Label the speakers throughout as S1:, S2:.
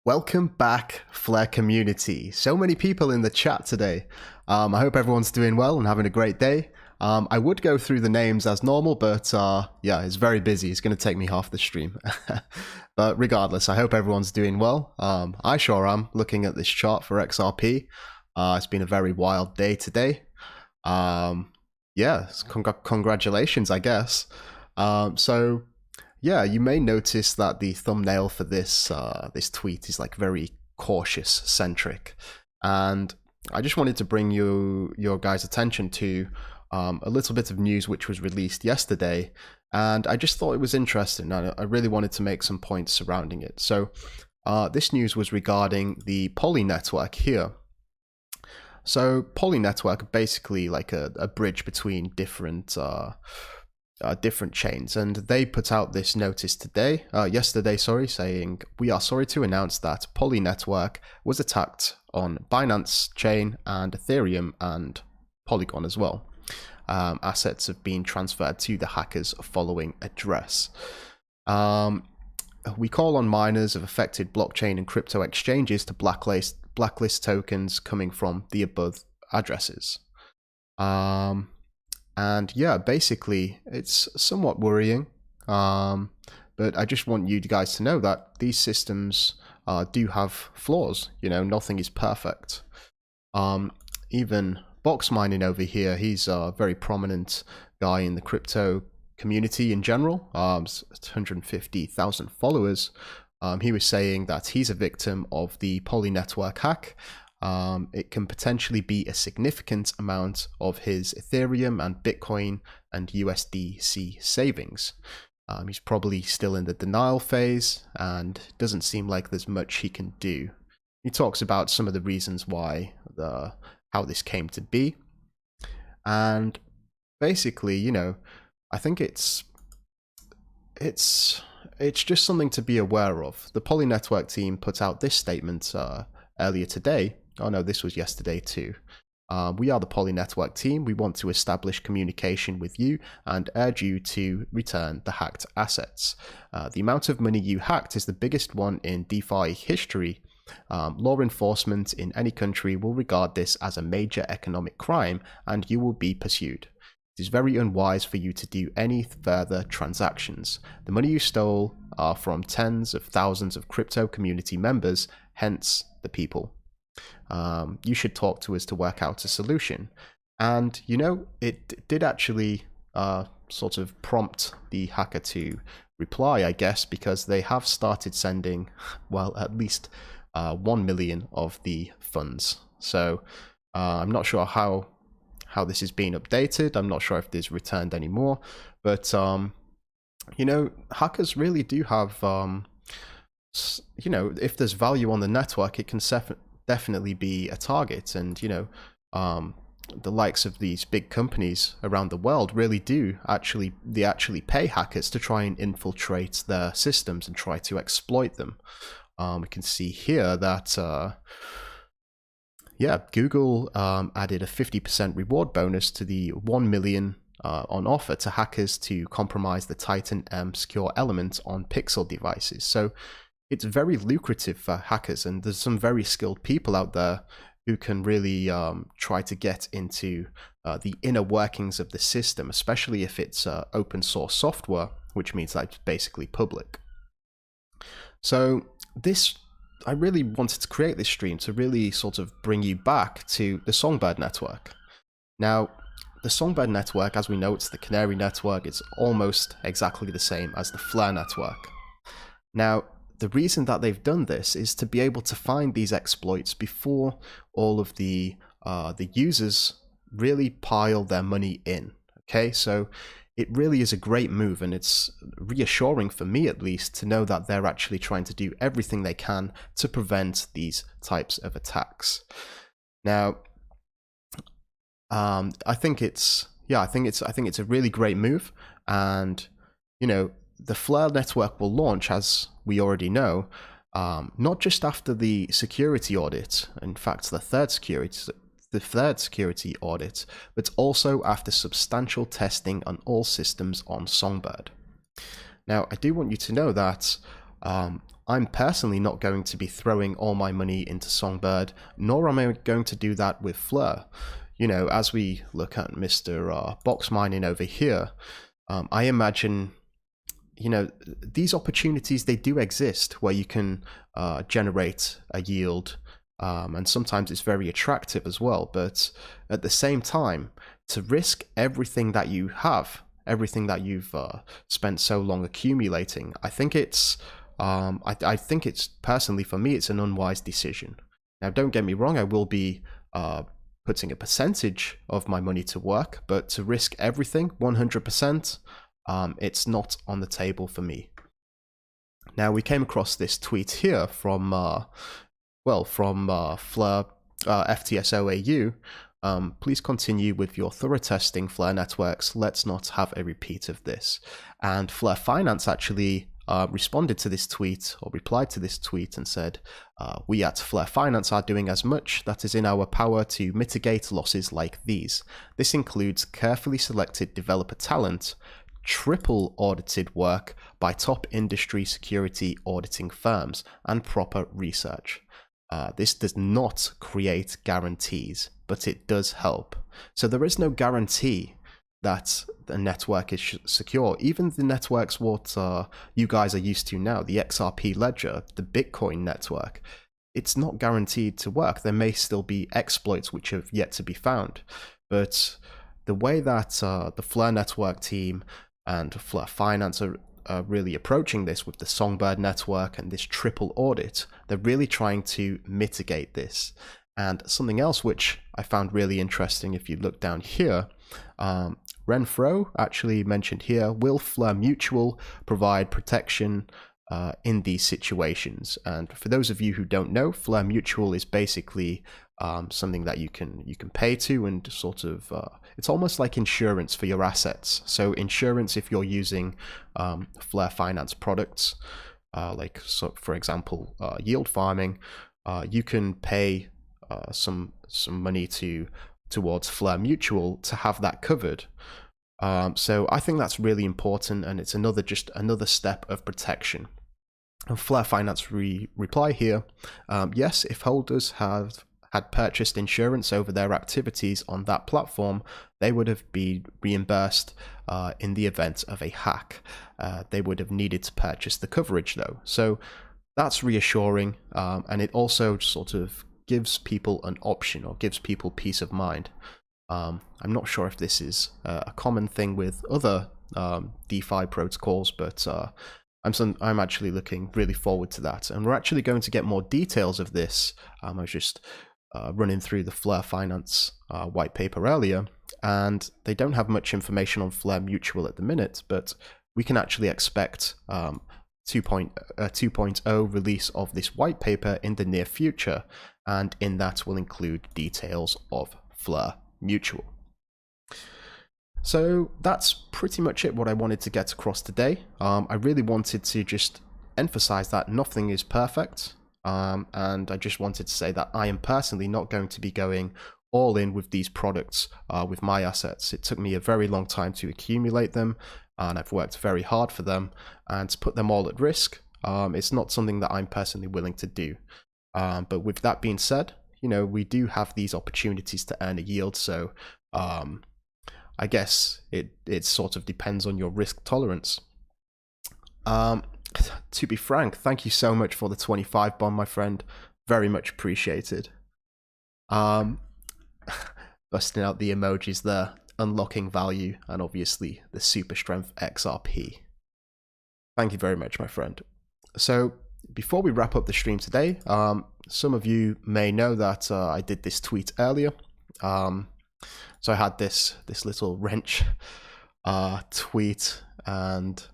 S1: Welcome back, Flare community. So many people in the chat today. I hope everyone's doing well and having a great day. I would go through the names as normal, but yeah, it's very busy. It's going to take me half the stream. But regardless, I hope everyone's doing well. I sure am, looking at this chart for XRP. It's been a very wild day today. Yeah, congratulations, I guess. So yeah, you may notice that the thumbnail for this this tweet is like very cautious centric, and I just wanted to bring your guys' attention to a little bit of news which was released yesterday, and I just thought it was interesting, and I really wanted to make some points surrounding it. So this news was regarding the Poly network here. So Poly network, basically like a bridge between different chains, and they put out this notice yesterday, saying, "We are sorry to announce that Poly network was attacked on Binance chain and Ethereum and Polygon as well. Assets have been transferred to the hackers following address. We call on miners of affected blockchain and crypto exchanges to blacklist tokens coming from the above addresses." And yeah, basically, it's somewhat worrying, but I just want you guys to know that these systems do have flaws. You know, nothing is perfect. Even Box Mining over here, he's a very prominent guy in the crypto community in general, 150,000 followers. He was saying that he's a victim of the Poly network hack. It can potentially be a significant amount of his Ethereum and Bitcoin and USDC savings. He's probably still in the denial phase and doesn't seem like there's much he can do. He talks about some of the reasons why, how this came to be, and basically, you know, I think it's just something to be aware of. The Poly network team put out this statement earlier today. Oh no, this was yesterday too. "We are the Poly network team. We want to establish communication with you and urge you to return the hacked assets. The amount of money you hacked is the biggest one in DeFi history. Law enforcement in any country will regard this as a major economic crime and you will be pursued. It is very unwise for you to do any further transactions. The money you stole are from tens of thousands of crypto community members, hence the people. You should talk to us to work out a solution." And, you know, it did actually sort of prompt the hacker to reply, I guess, because they have started sending, well, at least 1 million of the funds. So I'm not sure how this is being updated. I'm not sure if there's returned anymore, but you know, hackers really do have, you know, if there's value on the network, it can definitely be a target. And, you know, the likes of these big companies around the world really do actually pay hackers to try and infiltrate their systems and try to exploit them. We can see here that yeah, Google added a 50% reward bonus to the 1 million on offer to hackers to compromise the Titan M secure element on Pixel devices. So it's very lucrative for hackers, and there's some very skilled people out there who can really try to get into the inner workings of the system, especially if it's open source software, which means that it's basically public. So I really wanted to create this stream to really sort of bring you back to the Songbird network. Now, the Songbird network, as we know, it's the Canary network. It's almost exactly the same as the Flare network. Now, the reason that they've done this is to be able to find these exploits before all of the users really pile their money in. Okay, so it really is a great move, and it's reassuring for me, at least, to know that they're actually trying to do everything they can to prevent these types of attacks. Now, I think it's a really great move, and you know, the Flare network will launch, as we already know, not just after the security audit, in fact the third security audit, but also after substantial testing on all systems on Songbird. Now, I do want you to know that I'm personally not going to be throwing all my money into Songbird, nor am I going to do that with Fleur. You know, as we look at Mr. Box Mining over here, I imagine, you know, these opportunities, they do exist where you can generate a yield, and sometimes it's very attractive as well. But at the same time, to risk everything that you have, everything that you've spent so long accumulating, I think it's, I think it's, personally for me, it's an unwise decision. Now, don't get me wrong, I will be putting a percentage of my money to work, but to risk everything, 100%, it's not on the table for me. Now, we came across this tweet here from, Fleur, FTSOAU. Please continue with your thorough testing, Fleur Networks. Let's not have a repeat of this. And Fleur Finance actually responded to this tweet, or replied to this tweet, and said, we at Fleur Finance are doing as much that is in our power to mitigate losses like these. This includes carefully selected developer talent, triple audited work by top industry security auditing firms, and proper research. This does not create guarantees, but it does help. So there is no guarantee that the network is secure. Even the networks what you guys are used to now, the XRP ledger, the Bitcoin network, it's not guaranteed to work. There may still be exploits which have yet to be found. But the way that the Fleur network team and Fleur Finance are really approaching this with the Songbird network and this triple audit, they're really trying to mitigate this. And something else which I found really interesting, if you look down here, Renfro actually mentioned here, will Fleur Mutual provide protection in these situations? And for those of you who don't know, Fleur Mutual is basically something that you can pay to, and sort of it's almost like insurance for your assets. So insurance if you're using Fleur Finance products, like, so for example, yield farming, you can pay some money towards Fleur Mutual to have that covered. So I think that's really important, and it's another step of protection. And Fleur Finance reply here, yes, if holders had purchased insurance over their activities on that platform, they would have been reimbursed in the event of a hack. They would have needed to purchase the coverage though. So that's reassuring, and it also sort of gives people an option, or gives people peace of mind. I'm not sure if this is a common thing with other DeFi protocols, but I'm actually looking really forward to that. And we're actually going to get more details of this. I was just running through the Fleur Finance white paper earlier, and they don't have much information on Fleur Mutual at the minute, but we can actually expect 2.0 release of this white paper in the near future, and in that will include details of Fleur Mutual. So that's pretty much it, what I wanted to get across today. I really wanted to just emphasize that nothing is perfect, and I just wanted to say that I am personally not going to be going all in with these products with my assets. It took me a very long time to accumulate them, and I've worked very hard for them, and to put them all at risk, it's not something that I'm personally willing to do. But with that being said, you know, we do have these opportunities to earn a yield, so I guess it sort of depends on your risk tolerance. To be frank, thank you so much for the 25 bond, my friend. Very much appreciated. Busting out the emojis there, unlocking value, and obviously the super strength XRP. Thank you very much, my friend. So before we wrap up the stream today, some of you may know that I did this tweet earlier. So I had this little wrench tweet, and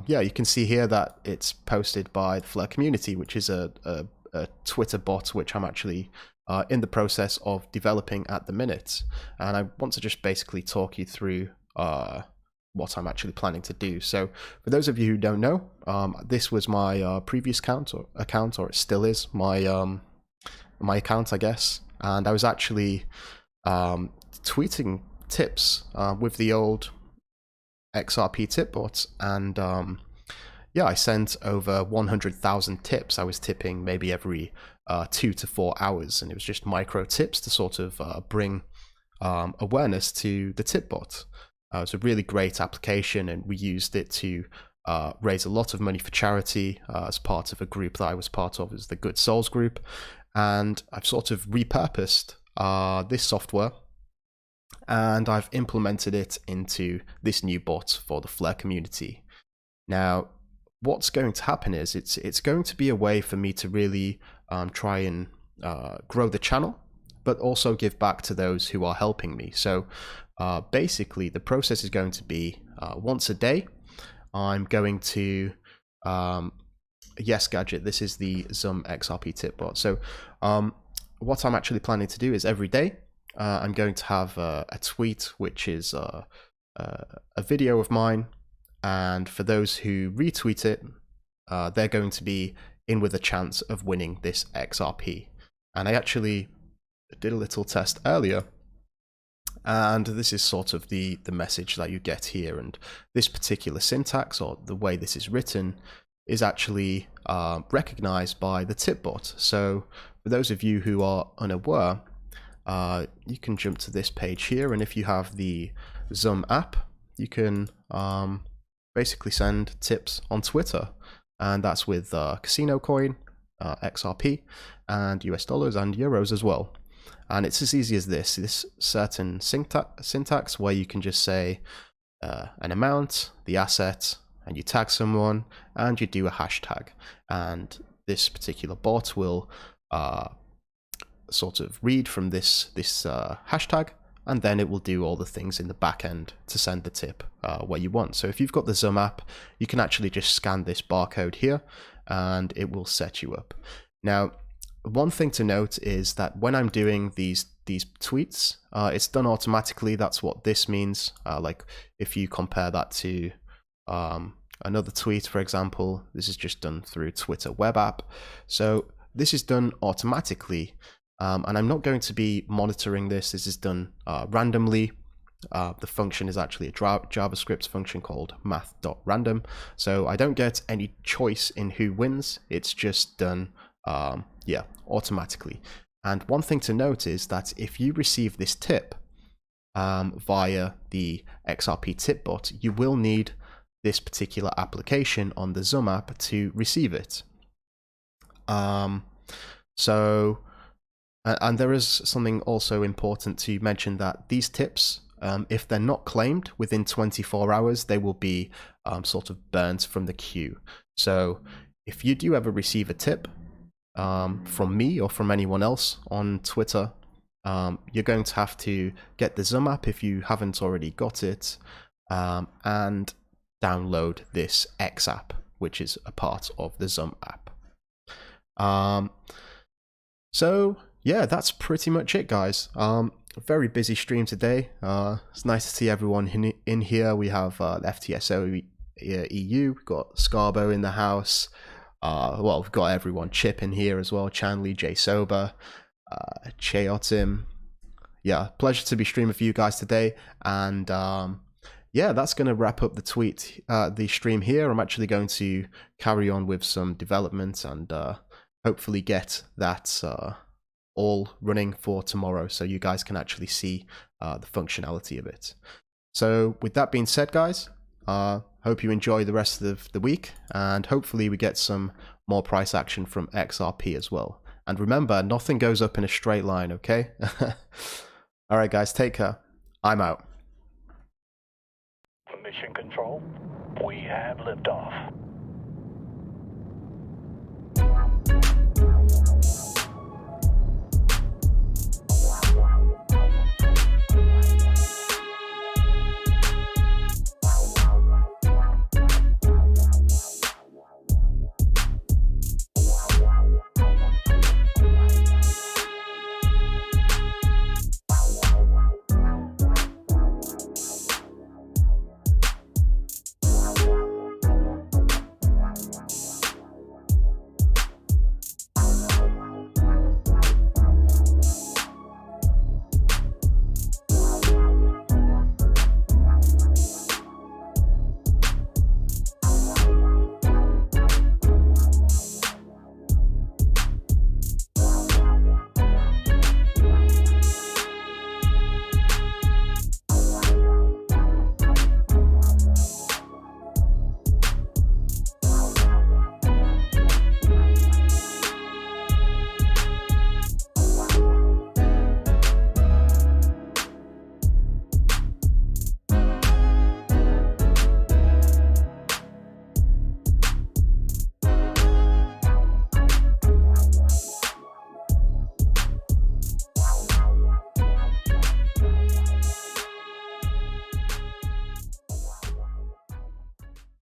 S1: yeah, you can see here that it's posted by the Fleur community, which is a Twitter bot, which I'm actually in the process of developing at the minute. And I want to just basically talk you through what I'm actually planning to do. So for those of you who don't know, this was my previous account, or it still is my my account, I guess. And I was actually tweeting tips with the old XRP tip bot, and yeah, I sent over 100,000 tips. I was tipping maybe every 2 to 4 hours, and it was just micro tips to sort of bring awareness to the tip bot. It's a really great application, and we used it to raise a lot of money for charity as part of a group that I was part of, is the Good Souls group. And I've sort of repurposed this software, and I've implemented it into this new bot for the Flare community. Now, what's going to happen is it's going to be a way for me to really try and grow the channel, but also give back to those who are helping me. So basically, the process is going to be once a day, I'm going to, yes, Gadget, this is the Zoom XRP tip bot. So what I'm actually planning to do is every day, I'm going to have a tweet, which is a video of mine. And for those who retweet it, they're going to be in with a chance of winning this XRP. And I actually did a little test earlier, and this is sort of the message that you get here. And this particular syntax, or the way this is written, is actually recognized by the tip bot. So for those of you who are unaware, you can jump to this page here, and if you have the Zoom app, you can basically send tips on Twitter, and that's with Casino Coin, XRP, and US dollars and euros as well. And it's as easy as this certain syntax where you can just say an amount, the asset, and you tag someone, and you do a hashtag. And this particular bot will sort of read from this hashtag, and then it will do all the things in the back end to send the tip where you want. So if you've got the Zoom app, you can actually just scan this barcode here, and it will set you up. Now, one thing to note is that when I'm doing these tweets, it's done automatically. That's what this means. Like if you compare that to another tweet, for example, this is just done through Twitter web app. So this is done automatically, and I'm not going to be monitoring this. This is done randomly. The function is actually a JavaScript function called math.random. So I don't get any choice in who wins. It's just done automatically. And one thing to note is that if you receive this tip via the XRP tip bot, you will need this particular application on the Zoom app to receive it. And there is something also important to mention, that these tips, if they're not claimed within 24 hours, they will be sort of burnt from the queue. So if you do ever receive a tip from me or from anyone else on Twitter, you're going to have to get the Zoom app if you haven't already got it, and download this X app, which is a part of the Zoom app. So yeah, that's pretty much it, guys. A very busy stream today. It's nice to see everyone in here. We have FTSO EU, we've got Scarbo in the house. Well, we've got everyone, Chip in here as well, Chanley, Jay Sober, Cheotim. Yeah, pleasure to be streaming for you guys today. And yeah, that's going to wrap up the stream here. I'm actually going to carry on with some development and hopefully get that all running for tomorrow, so you guys can actually see the functionality of it. So with that being said, guys, hope you enjoy the rest of the week, and hopefully we get some more price action from XRP as well. And remember, nothing goes up in a straight line, okay? All right, guys, take care. I'm out.
S2: Mission Control, we have liftoff.